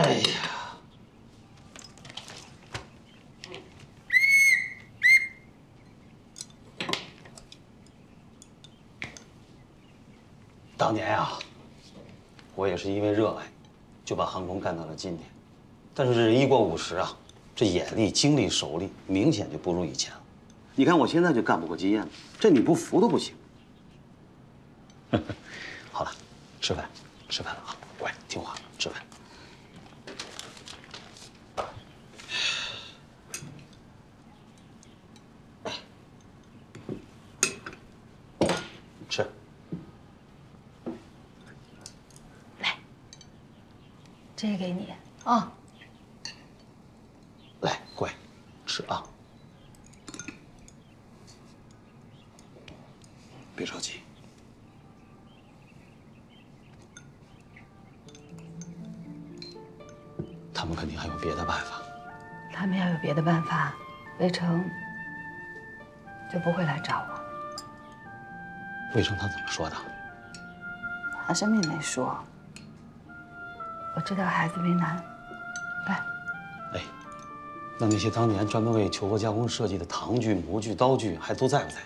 哎呀，当年呀，我也是因为热爱，就把航空干到了今天。但是人一过50啊，这眼力、精力、手力明显就不如以前了。你看我现在就干不过经验了，这你不服都不行。好了，吃饭，吃饭了啊，乖，听话，吃饭。吃。来，这个给你啊。来，乖，吃啊。别着急。他们肯定还有别的办法。他们要有别的办法，魏成就不会来找我。魏成他怎么说的？他什么也没说。我知道孩子为难。来，哎，那些当年专门为求佛加工设计的唐具、模具、刀具还都在不在？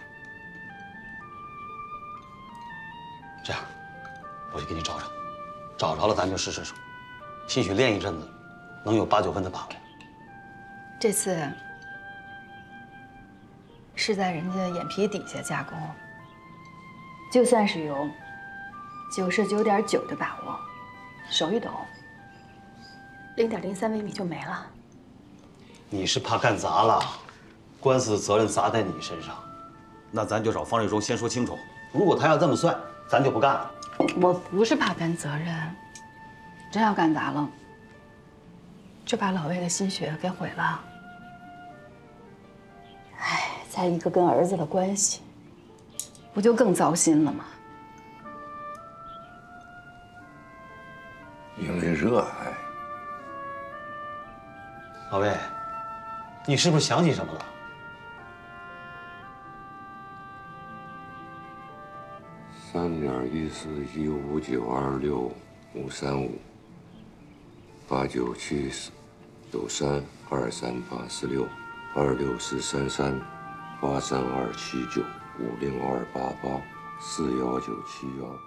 这样，我就给你找找，找着了咱就试试手，兴许练一阵子，能有8、9分的把握。这次是在人家眼皮底下加工，就算是有99.9%的把握，手一抖，0.03微米就没了。你是怕干砸了，官司的责任砸在你身上，那咱就找方瑞忠先说清楚。如果他要这么算，咱就不干了。我不是怕担责任，真要干砸了，就把老魏的心血给毁了。哎，再一个跟儿子的关系，不就更糟心了吗？因为热爱。老魏，你是不是想起什么了？3.1415945384638273846502884197941971。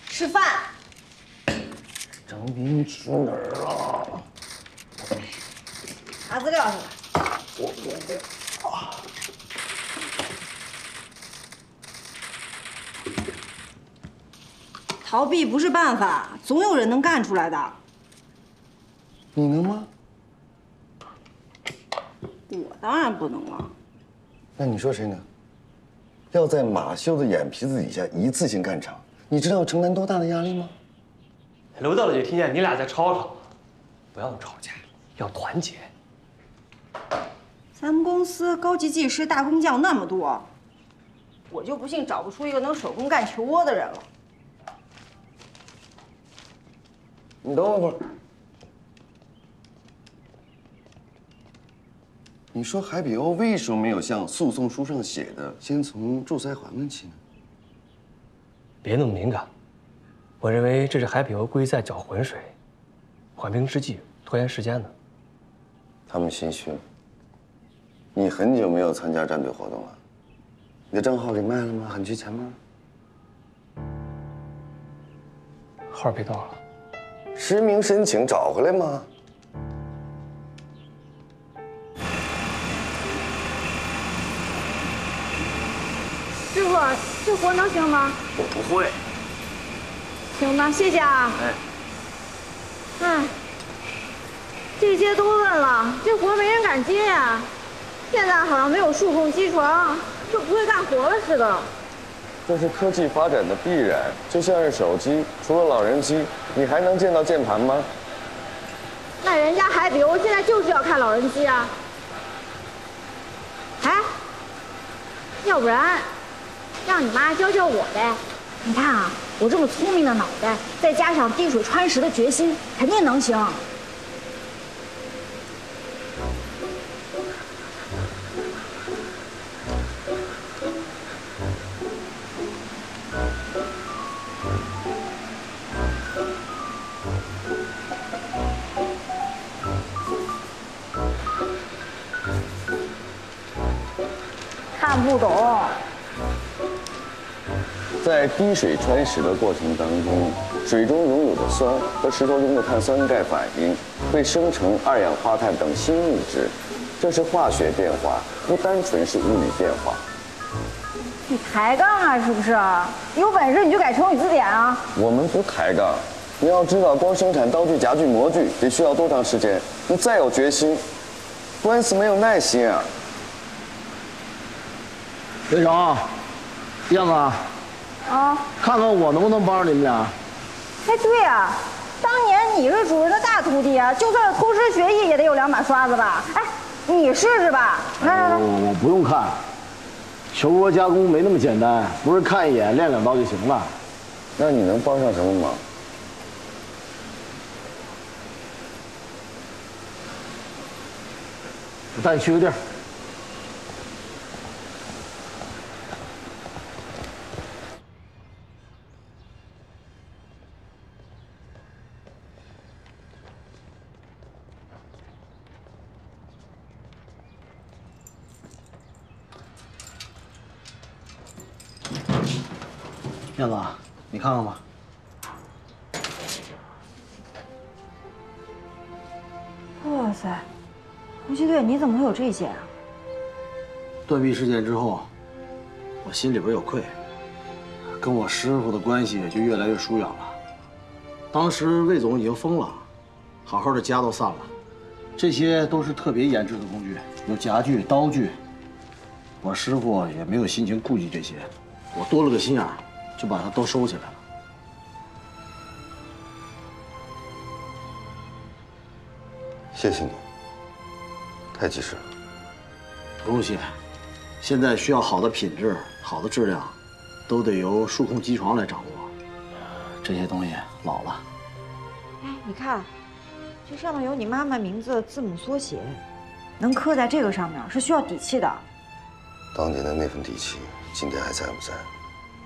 吃饭。张斌去哪儿了？查资料去了。逃避不是办法，总有人能干出来的。你能吗？我当然不能了。那你说谁能？要在马修的眼皮子底下一次性干场，你知道要承担多大的压力吗？楼道里就听见你俩在吵吵，不要吵架，要团结。咱们公司高级技师、大工匠那么多，我就不信找不出一个能手工干球窝的人了。你等我会儿。你说海比欧为什么没有像诉讼书上写的，先从仲裁还问起呢？别那么敏感，我认为这是海比欧故意在搅浑水，缓兵之计，拖延时间呢。他们心虚了。你很久没有参加战队活动了，你的账号给卖了吗？很值钱吗？号被盗了。实名申请找回来吗？师傅，这活能行吗？我不会。行吧，谢谢啊。哎，哎，这些都问了，这活没人敢接呀。现在好像没有数控机床，就不会干活了似的。这是科技发展的必然，就像是手机，除了老人机，你还能见到键盘吗？那人家海比欧现在就是要看老人机啊。哎，要不然让你妈教教我呗？你看啊，我这么聪明的脑袋，再加上滴水穿石的决心，肯定能行。看不懂。在滴水穿石的过程当中，水中拥有的酸和石头中的碳酸钙反应，会生成二氧化碳等新物质，这是化学变化，不单纯是物理变化。你抬杠啊，是不是？有本事你就改成语字典啊！我们不抬杠，你要知道，光生产刀具、夹具、模具得需要多长时间？你再有决心，官司没有耐心啊！魏成，燕子，啊，看看我能不能帮着你们俩。哎，对啊，当年你是主人的大徒弟啊，就算是偷师学艺也得有2把刷子吧？哎，你试试吧。来，我不用看，球窝加工没那么简单，不是看一眼练2刀就行了。那你能帮上什么忙？我带你去个地儿。燕子，你看看吧。哇塞，游击队你怎么会有这些啊？断臂事件之后，我心里边有愧，跟我师傅的关系也就越来越疏远了。当时魏总已经疯了，好好的家都散了，这些都是特别研制的工具，有夹具、刀具。我师傅也没有心情顾及这些，我多了个心眼儿，就把它都收起来了。谢谢你，太及时了。不用谢，现在需要好的品质、好的质量，都得由数控机床来掌握。这些东西老了。哎，你看，这上面有你妈妈名字的字母缩写，能刻在这个上面是需要底气的。当年的那份底气，今天还在不在？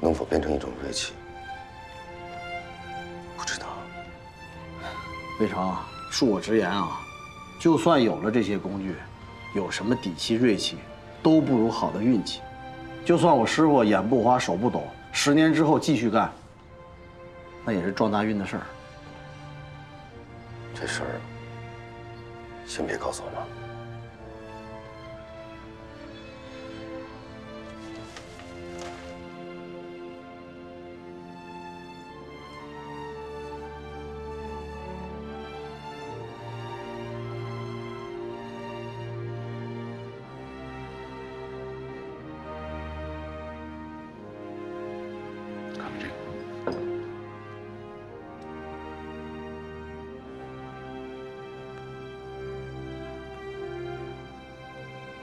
能否变成一种锐气？不知道。魏成，恕我直言啊，就算有了这些工具，有什么底气、锐气，都不如好的运气。就算我师傅眼不花、手不抖，10年之后继续干，那也是撞大运的事儿。这事儿，先别告诉我妈。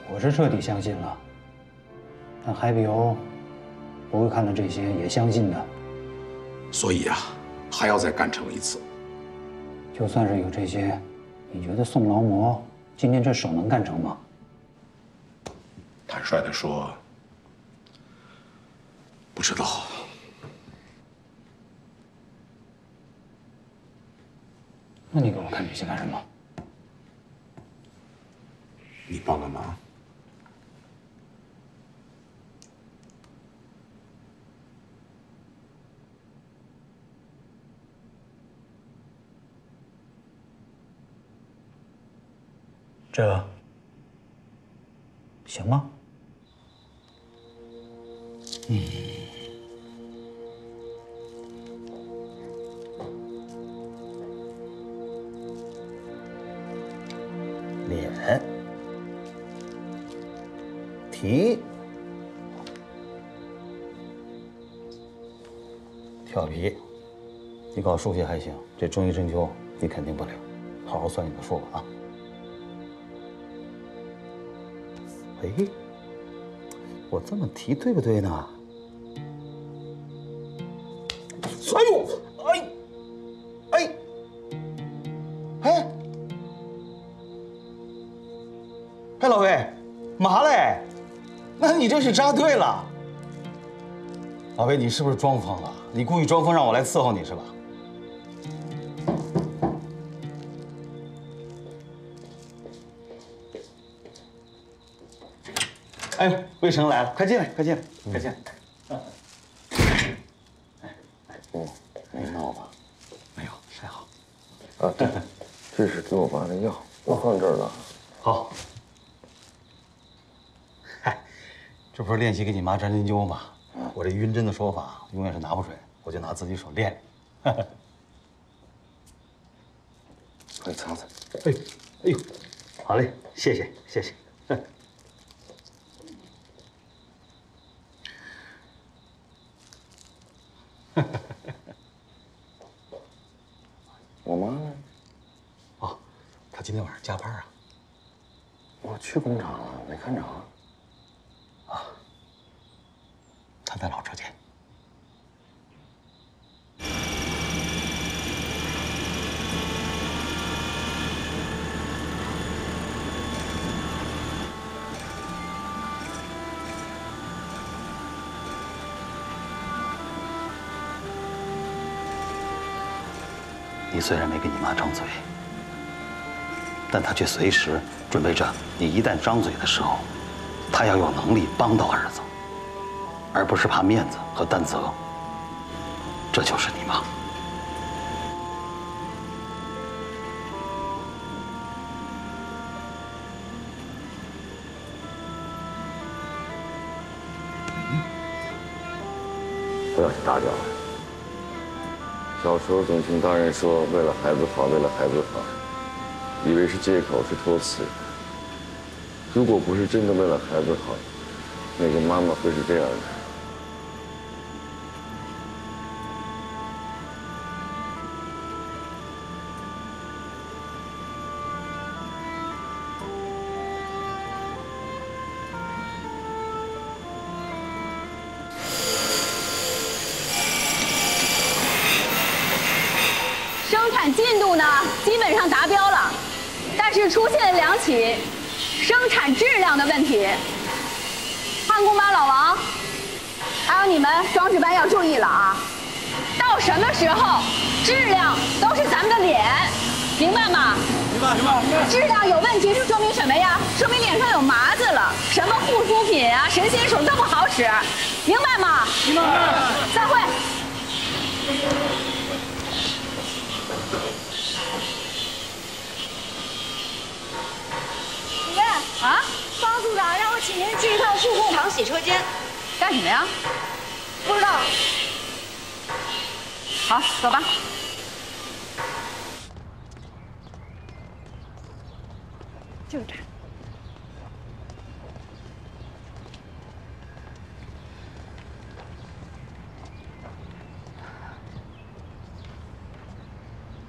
我是彻底相信了，但海比欧不会看到这些也相信的。所以啊，还要再干成一次。就算是有这些，你觉得宋劳模今天这手能干成吗？坦率地说，不知道。那你给我看这些干什么？你帮个忙。这行吗？脸、蹄、跳皮，你搞数学还行，这中医针灸你肯定不了。好。好好算你的数吧啊。哎，我这么提对不对呢？哎呦，哎，老魏，嘛嘞？那你这是扎对了。老魏，你是不是装疯了？你故意装疯让我来伺候你是吧？哎，魏成来了，快进来，快进来，快进来。没闹吧？没有，还好。啊，对，这是给我爸的药，我放这儿了。好。嗨，这不是练习给你妈扎针灸吗？我这晕针的手法永远是拿不准，我就拿自己手练。快擦擦。哎呦，好嘞，谢谢谢谢。我妈呢？哦，她今天晚上加班啊。我去工厂了，没看着。啊，她在老车间。你虽然没跟你妈张嘴，但她却随时准备着，你一旦张嘴的时候，她要有能力帮到儿子，而不是怕面子和担责。这就是你妈。不要去打搅了。小时候总听大人说为了孩子好，为了孩子好，以为是借口，是托词。如果不是真的为了孩子好，那个妈妈会是这样的。生产进度呢，基本上达标了，但是出现了2起生产质量的问题。焊工班老王，还有你们装饰班要注意了啊！到什么时候质量都是咱们的脸，明白吗？明白明白。质量有问题是说明什么呀？说明脸上有麻子了，什么护肤品啊、神仙水都不好使，明白吗？明白。散会。主任啊，方组长让我请您去一趟数控厂洗车间，干什么呀？不知道。好，走吧。就这。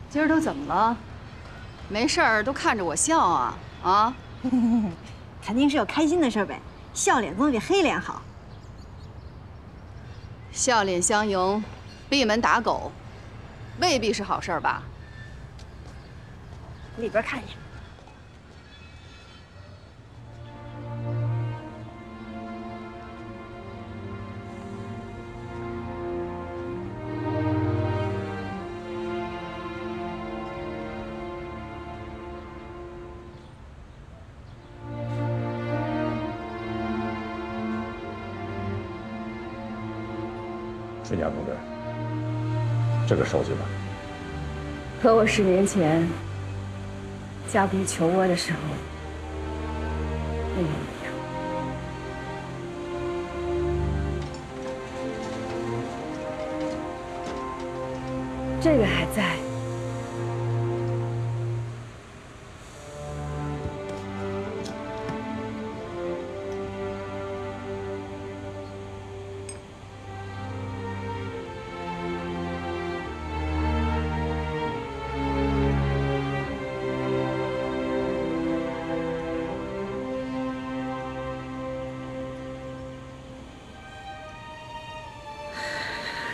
今儿都怎么了？没事儿都看着我笑啊啊！肯定是有开心的事呗，笑脸总比黑脸好。笑脸相迎，闭门打狗，未必是好事儿吧？里边看一眼。春霞同志，这个收下吧。和我10年前加工球窝的时候一模一样。这个还在。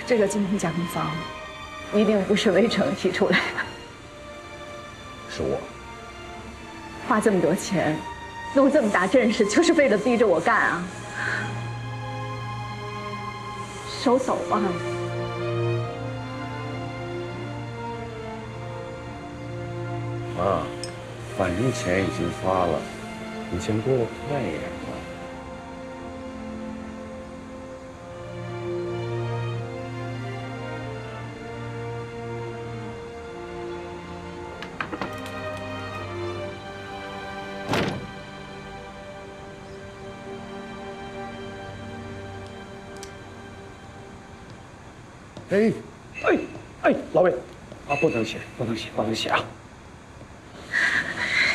这个精品加工方一定不是魏成提出来的。是我。花这么多钱，弄这么大阵势，就是为了逼着我干啊！收手吧。妈，反正钱已经发了，你先过来看一眼吧。老魏，啊，不能写，不能写，不能写啊！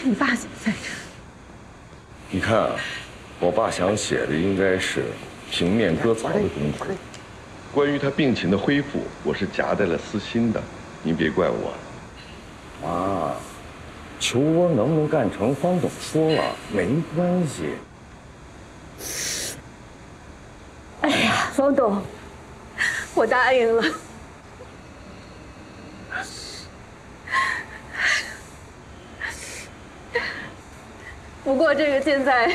你爸怎么在这？你看啊，我爸想写的应该是平面割草的功夫。关于他病情的恢复，我是夹带了私心的，您别怪我。妈，球窝能不能干成，方总说了，没关系。哎呀，方董，我答应了。不过这个建在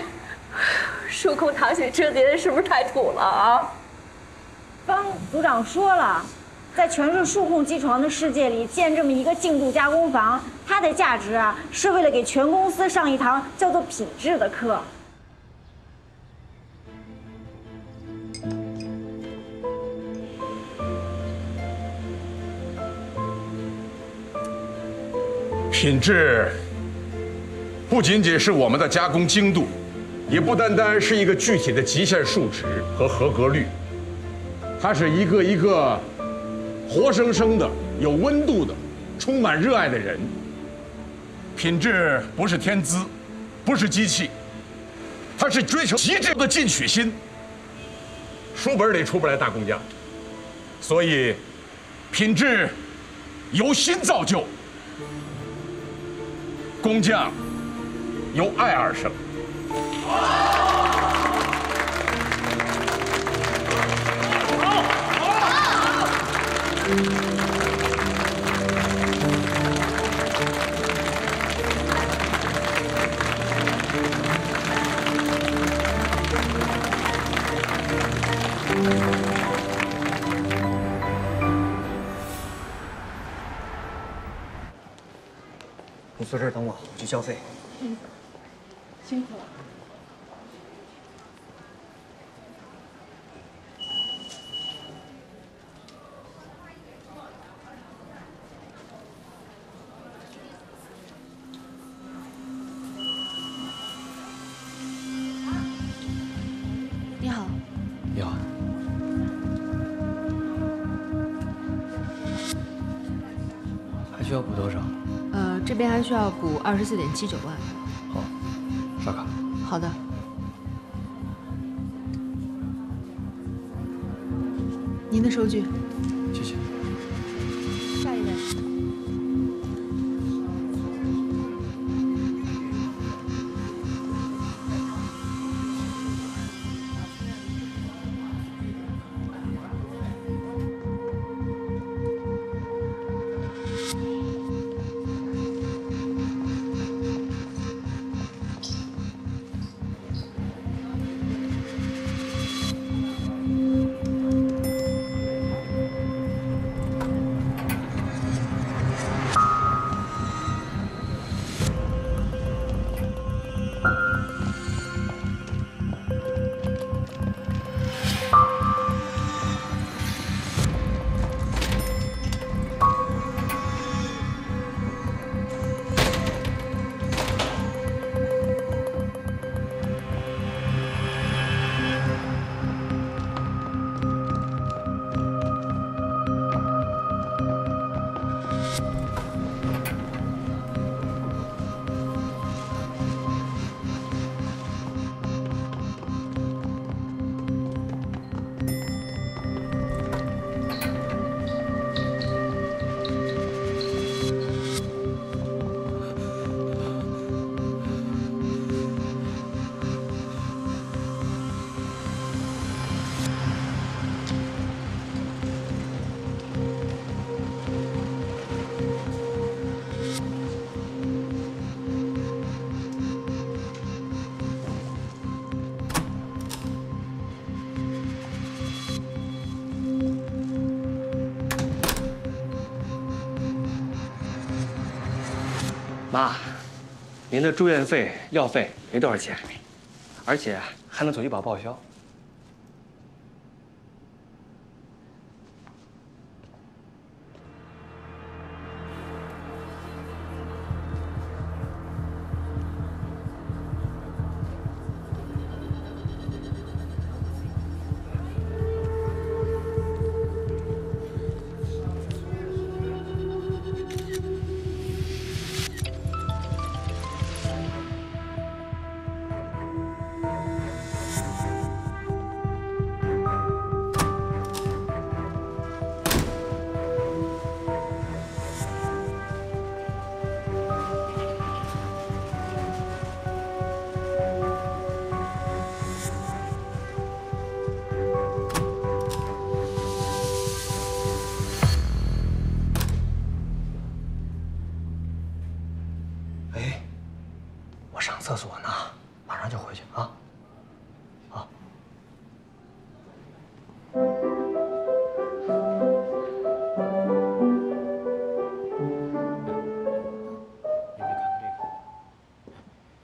数控淌血车间是不是太土了啊？方组长说了，在全是数控机床的世界里建这么一个精度加工房，它的价值啊，是为了给全公司上一堂叫做品质的课。品质不仅仅是我们的加工精度，也不单单是一个具体的极限数值和合格率，它是一个一个活生生的、有温度的、充满热爱的人。品质不是天资，不是机器，它是追求极致的进取心。书本里出不来大工匠，所以品质由心造就。工匠由爱而生。你坐这儿等我，我去交费。辛苦了。你好。你好。还需要补多少？这边还需要补24.79万。好，刷卡。好的。您的收据。谢谢。下一位。妈，您的住院费、药费没多少钱，而且还能走医保报销。厕所呢，马上就回去啊！啊。您再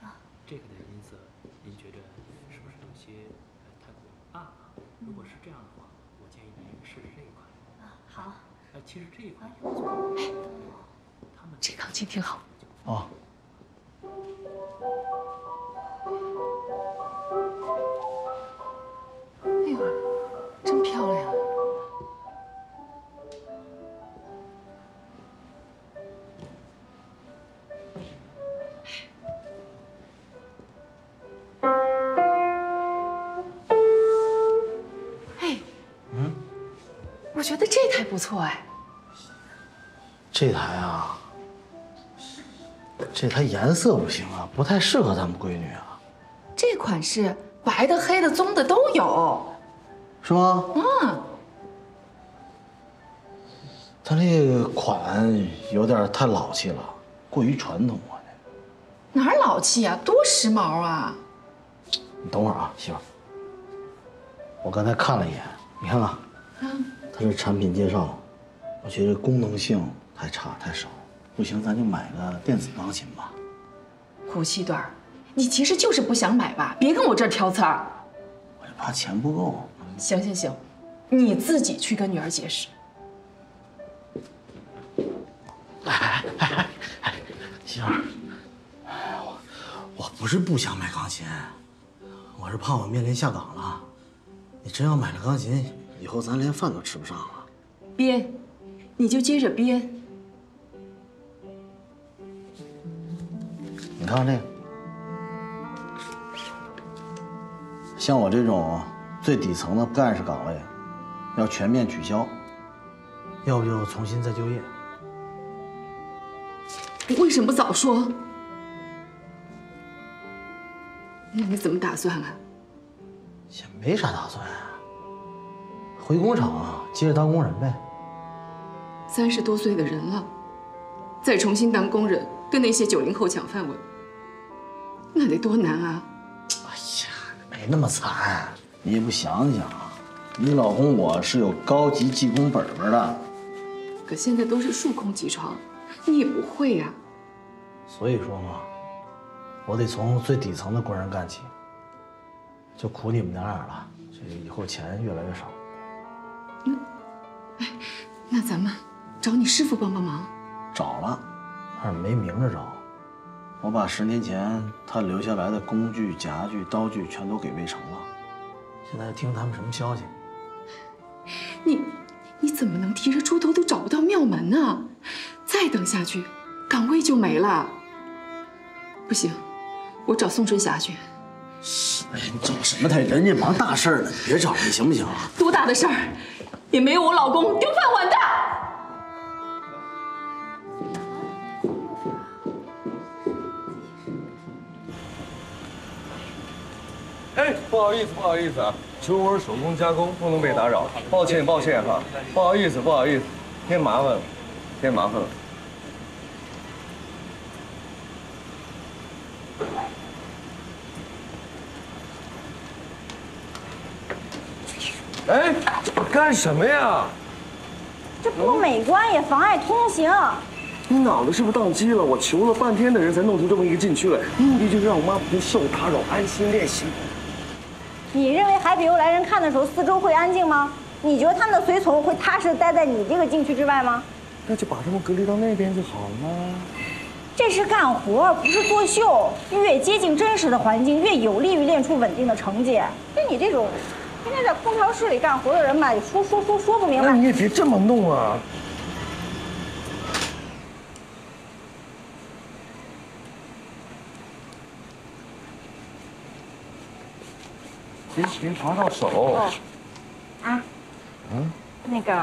看看这个的音色，您觉得是不是有些太过啊？如果是这样的话，我建议您试试这一款。好。其实这一款也不错。他们这钢琴挺好。哦。 哎呦，真漂亮！哎，我觉得这台不错哎。这台啊，这台颜色不行啊，不太适合咱们闺女啊。这款式白的、黑的、棕的都有。 是吗？嗯，它这个款有点太老气了，过于传统啊。哪儿老气啊，多时髦啊！你等会儿啊，媳妇儿，我刚才看了一眼，你看看，它这产品介绍，我觉得功能性太差太少，不行，咱就买个电子钢琴吧。胡七段，你其实就是不想买吧？别跟我这儿挑刺儿。我就怕钱不够。 行行行，你自己去跟女儿解释。媳妇儿，我不是不想买钢琴，我是怕我面临下岗了。你真要买了钢琴，以后咱连饭都吃不上了。编，你就接着编。你看这个，像我这种。 最底层的干事岗位要全面取消，要不就重新再就业。你为什么不早说？那你怎么打算啊？也没啥打算啊，回工厂啊，接着当工人呗。 30多岁的人了，再重新当工人，跟那些90后抢饭碗，那得多难啊！哎呀，没那么惨。 你也不想想，你老公我是有高级技工本本的，可现在都是数控机床，你也不会呀。所以说嘛，我得从最底层的工人干起，就苦你们娘俩了。这以后钱越来越少。那咱们找你师傅帮帮忙。找了，但是没明着找。我把10年前他留下来的工具、夹具、刀具全都给魏成了。 现在听他们什么消息？你怎么能提着猪头都找不到庙门呢？再等下去，岗位就没了。不行，我找宋春霞去。哎呀，你找什么他？人家忙大事呢，你别找人行不行啊？多大的事儿，也没有我老公丢饭碗的。哎，不好意思，不好意思啊，球窝手工加工不能被打扰，抱歉，抱歉哈，不好意思，不好意思，添麻烦了，添麻烦了。哎，干什么呀？这不美观也妨碍通行。你脑子是不是宕机了？我求了半天的人才弄出这么一个禁区来，目的就是让我妈不受打扰，安心练习。你认为海比欧来人看的时候四周会安静吗？你觉得他们的随从会踏实地待在你这个禁区之外吗？那就把他们隔离到那边就好了。这是干活，不是作秀。越接近真实的环境，越有利于练出稳定的成绩。跟你这种天天在空调室里干活的人吧，说不明白。那你也别这么弄啊！别划到手。啊，那个，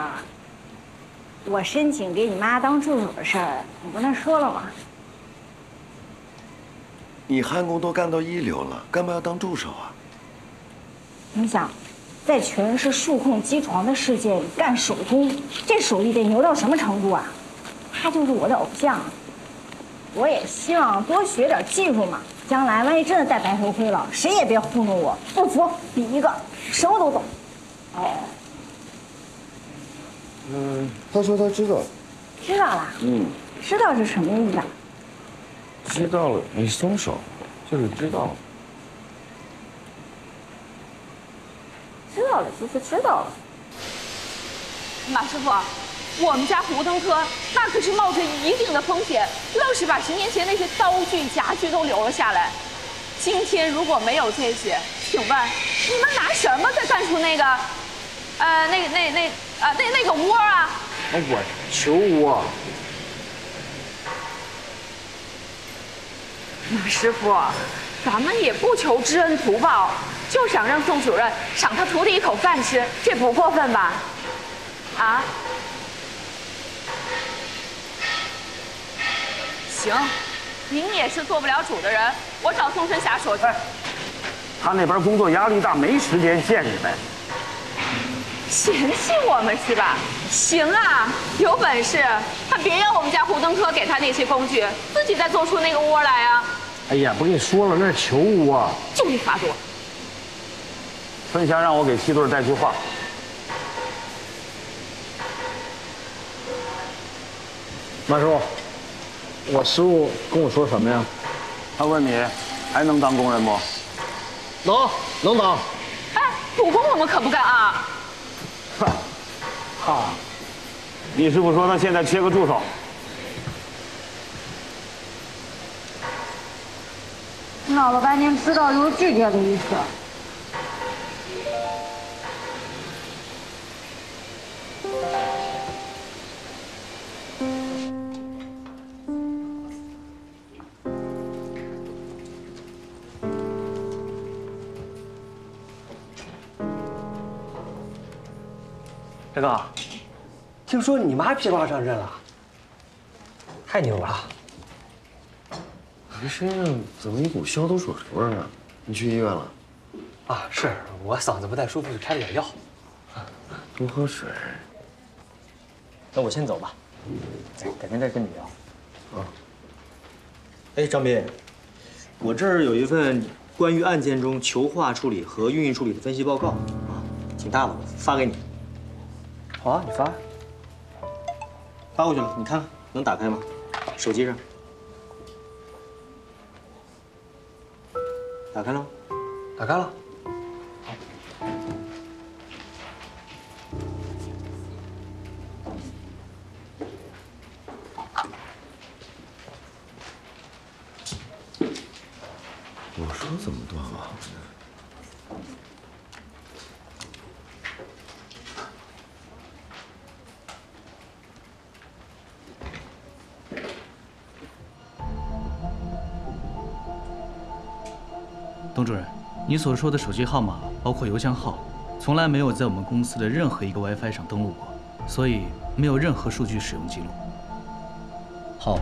我申请给你妈当助手的事儿，你跟她说了吗？你焊工都干到一流了，干嘛要当助手啊？你想，在全是数控机床的世界里干手工，这手艺得牛到什么程度啊？他就是我的偶像，我也希望多学点技术嘛。将来万一真的戴白头盔了，谁也别糊弄我，不服比一个，什么都懂。哦。他说他知道。知道了。知道是什么意思啊？知道了，你松手，就是知道了。知道了就是知道了。马师傅，我们家胡腾科那可是冒着一定的风险，愣是把10年前那些刀具、家具都留了下来。今天如果没有这些，请问你们拿什么再干出那个，那个窝啊？我求窝。马师傅，咱们也不求知恩图报，就想让宋主任赏他徒弟一口饭吃，这不过分吧？啊？行，您也是做不了主的人，我找宋春霞说去。他那边工作压力大，没时间见你们。嫌弃我们是吧？行啊，有本事他别要我们家胡登科给他那些工具，自己再做出那个窝来啊！哎呀，不跟你说了，那是球窝。就你发作。春霞让我给七队带句话。马师傅，我师傅跟我说什么呀？他问你还能当工人不？能当。哎，补工我们可不干啊！你师傅说他现在缺个助手。闹了半天，知道就是拒绝的意思。大哥，听说你妈噼啪上任了，太牛了！你身上怎么一股消毒水味儿啊？你去医院了？啊，是我嗓子不太舒服，就开了点药。多喝水。那我先走吧，改天再跟你聊。哎，张斌，我这儿有一份关于案件中球化处理和运营处理的分析报告啊，挺大的，我发给你。好啊，你发。发过去了，你看看能打开吗？手机上。打开了吗？打开了。我说怎么断网了？董主任，你所说的手机号码包括邮箱号，从来没有在我们公司的任何一个 WiFi 上登录过，所以没有任何数据使用记录。好。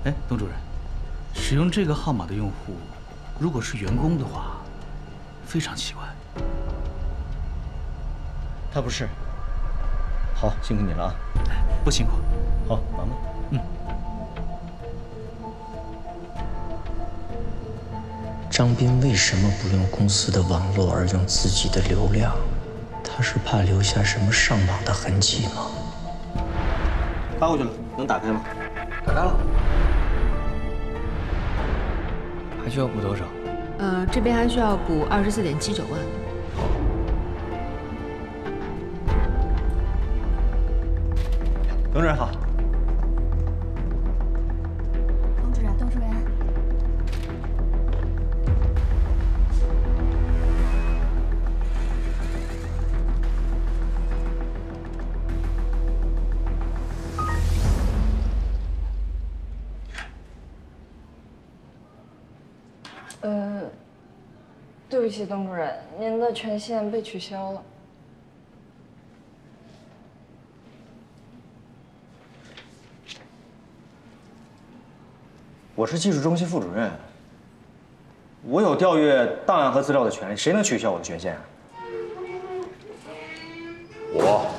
哎，董主任，使用这个号码的用户，如果是员工的话，非常奇怪。他不是。好，辛苦你了啊。不辛苦。好，忙吧。张斌为什么不用公司的网络而用自己的流量？他是怕留下什么上网的痕迹吗？发过去了，能打开吗？打开了。还需要补多少？这边还需要补24.79万。董主任好。董主任，董主任。对不起，董主任，您的权限被取消了。我是技术中心副主任，我有调阅档案和资料的权利，谁能取消我的权限啊？我。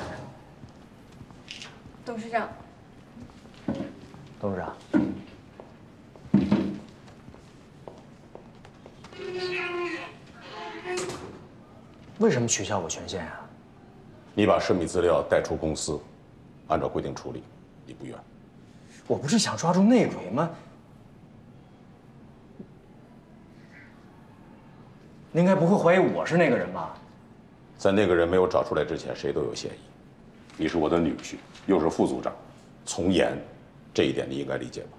董事长。董事长。为什么取消我权限啊？你把涉密资料带出公司，按照规定处理，你不愿。我不是想抓住内鬼吗？您应该不会怀疑我是那个人吧？在那个人没有找出来之前，谁都有嫌疑。你是我的女婿，又是副组长，从严，这一点你应该理解吧？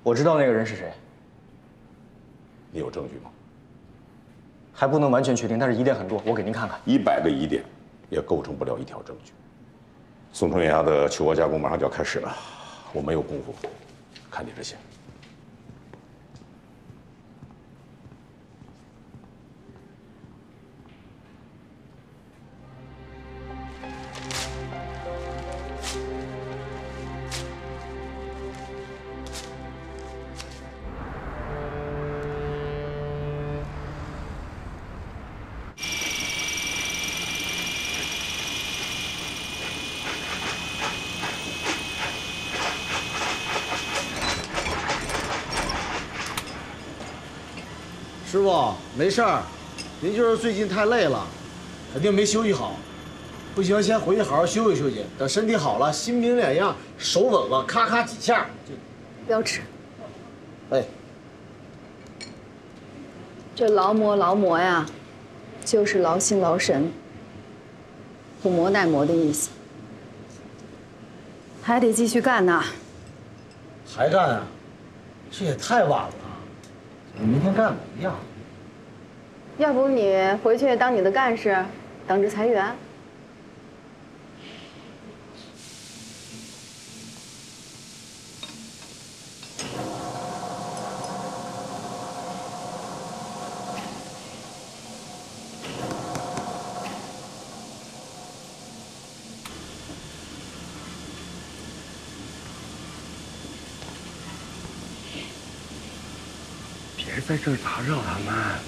我知道那个人是谁。你有证据吗？还不能完全确定，但是疑点很多，我给您看看。100个疑点，也构成不了一条证据。宋春芽的球窝加工马上就要开始了，我没有功夫看你这些。师傅，没事儿，您就是最近太累了，肯定没休息好。不行，先回去好好休息休息。等身体好了，心明脸样，手稳了，咔咔几下就。不要吃。哎，这劳模呀，就是劳心劳神，不磨耐磨的意思。还得继续干呢。还干啊？这也太晚了。明天干不一样。要不你回去当你的干事，等着裁员。别在这儿打扰他们。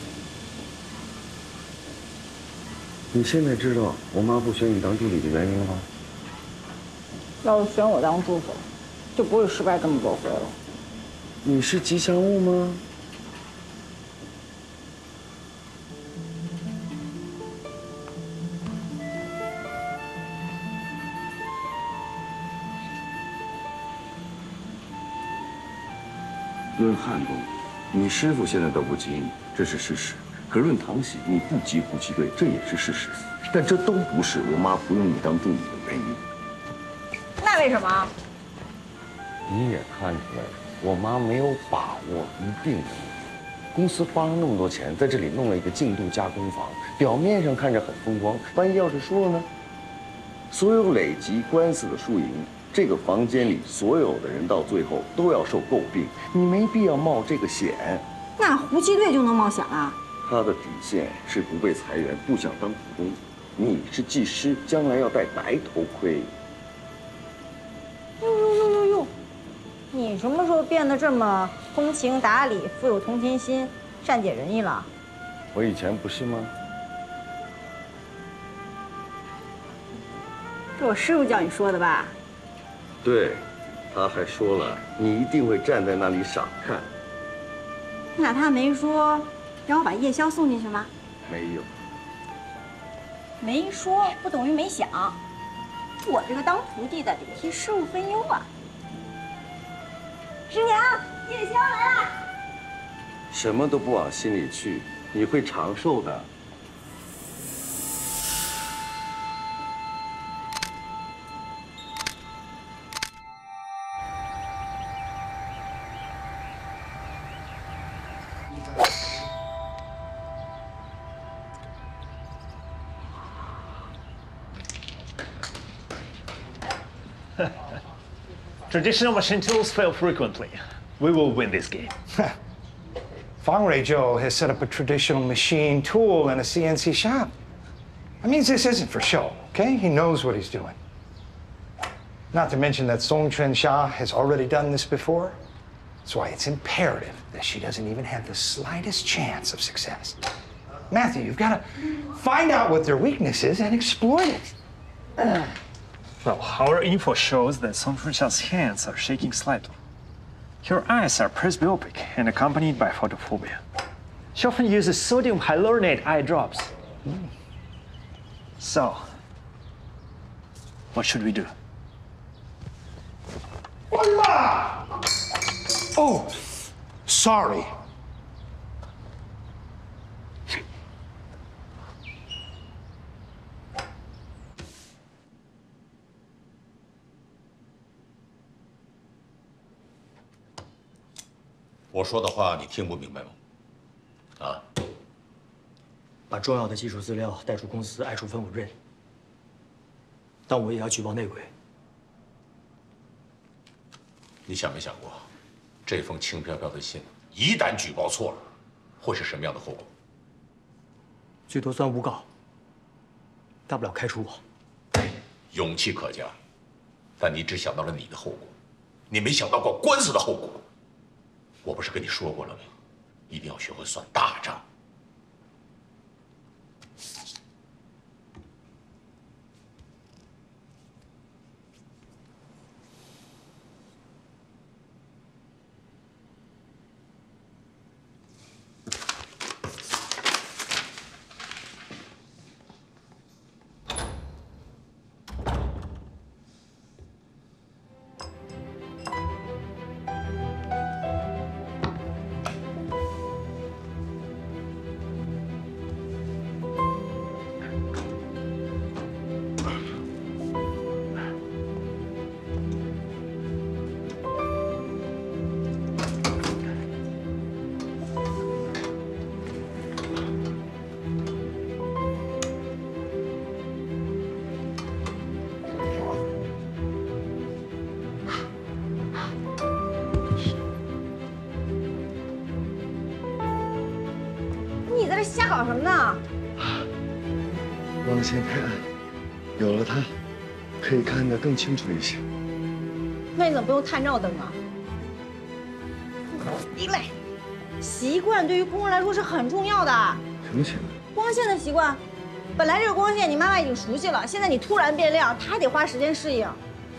你现在知道我妈不选你当助理的原因了吗？要是选我当助手，就不会失败这么多回了。你是吉祥物吗？论汉宫，你师傅现在都不及你，这是事实。可论堂喜，你不及胡七队，这也是事实。但这都不是我妈不用你当助理的原因。那为什么？你也看出来了，我妈没有把握一定的目的。公司花了那么多钱，在这里弄了一个净度加工房，表面上看着很风光，万一要是输了呢？所有累积官司的输赢，这个房间里所有的人到最后都要受诟病，你没必要冒这个险。那胡七队就能冒险啊？他的底线是不被裁员，不想当股东。你是技师，将来要戴白头盔。哟！你什么时候变得这么通情达理、富有同情心、善解人意了？我以前不是吗？是我师傅叫你说的吧？对，他还说了，你一定会站在那里傻看。那他没说让我把夜宵送进去吗？没有。没说不等于没想。我这个当徒弟的得替师傅分忧啊。师娘，夜宵来了。什么都不往心里去，你会长寿的。Traditional machine tools fail frequently. We will win this game. Fangrui Zhou has set up a traditional machine tool in a CNC shop. That means this isn't for show, okay? He knows what he's doing. Not to mention that Song Chuan-Xia has already done this before. That's why it's imperative that she doesn't even have the slightest chance of success. Matthew, you've got to find out what their weakness is and exploit it. Well, our info shows that Song Chuan-Xia's hands are shaking slightly. Her eyes are presbyopic and accompanied by photophobia. She often uses sodium hyaluronate eye drops. So, what should we do? Oh, sorry. 我说的话你听不明白吗？啊？把重要的技术资料带出公司，爱处分我认。但我也要举报内鬼。你想没想过，这封轻飘飘的信，一旦举报错了，会是什么样的后果？最多算诬告，大不了开除我。勇气可嘉，但你只想到了你的后果，你没想到过官司的后果。我不是跟你说过了吗？一定要学会算大账。 你在这瞎搞什么呢？光线太暗，有了它，可以看得更清楚一些。那你怎么不用探照灯啊？一类，习惯对于工人来说是很重要的。什么习惯？光线的习惯，本来这个光线你妈妈已经熟悉了，现在你突然变亮，她还得花时间适应。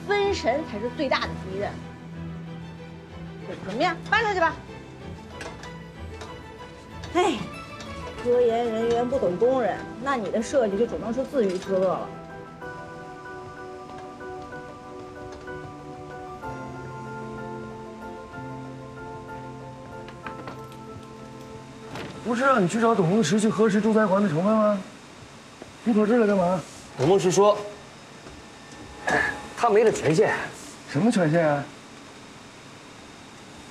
分神才是最大的敌人。有什么呀？搬出去吧。哎。 科研人员不懂工人，那你的设计就只能是自娱自乐了。不是让你去找董梦石去核实仲裁环的成分吗？你跑这儿来干嘛？董梦石说，他没了权限。什么权限啊？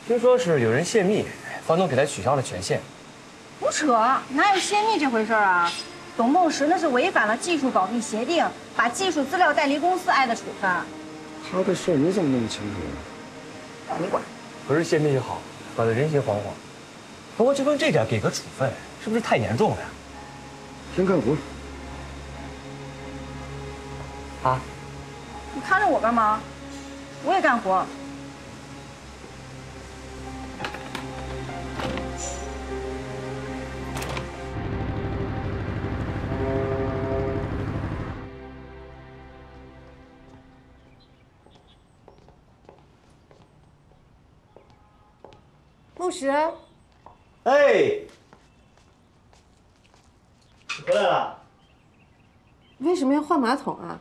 听说是有人泄密，房东给他取消了权限。 胡扯，哪有泄密这回事啊？董梦石那是违反了技术保密协定，把技术资料带离公司挨的处分。他的事你怎么那么清楚呢？你管。不是泄密就好，搞得人心惶惶。不过就论这点给个处分，是不是太严重了呀？先干活。啊？你看着我干嘛？我也干活。 梦石，哎，你回来了？为什么要换马桶啊？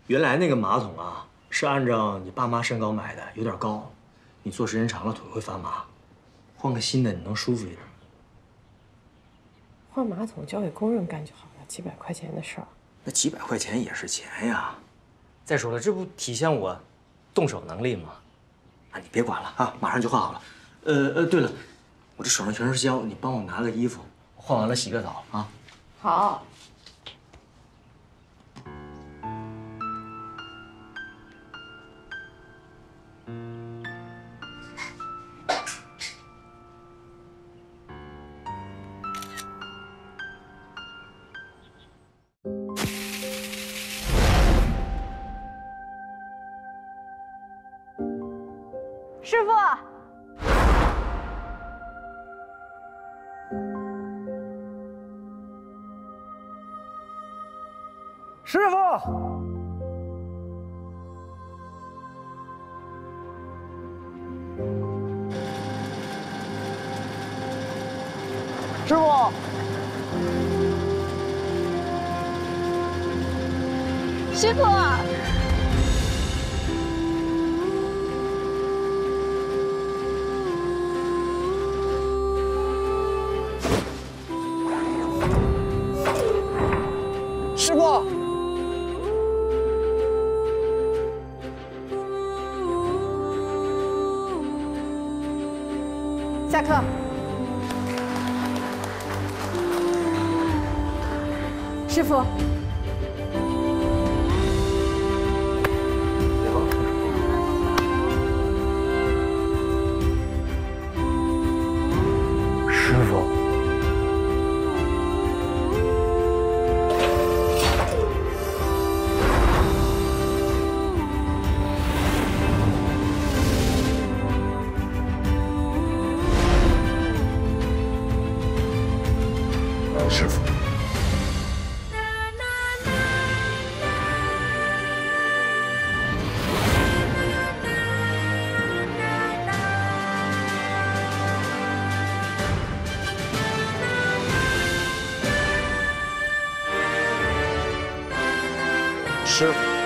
原来那个马桶啊，是按照你爸妈身高买的，有点高，你坐时间长了腿会发麻。换个新的，你能舒服一点。换马桶交给工人干就好了，几百块钱的事儿。那几百块钱也是钱呀。再说了，这不体现我动手能力吗？啊，你别管了啊，马上就换好了。对了，我这手上全是胶，你帮我拿个衣服，换完了洗个澡啊。好。师傅，师傅，师傅，师傅。师傅，下课。师傅，师傅。师傅，师傅。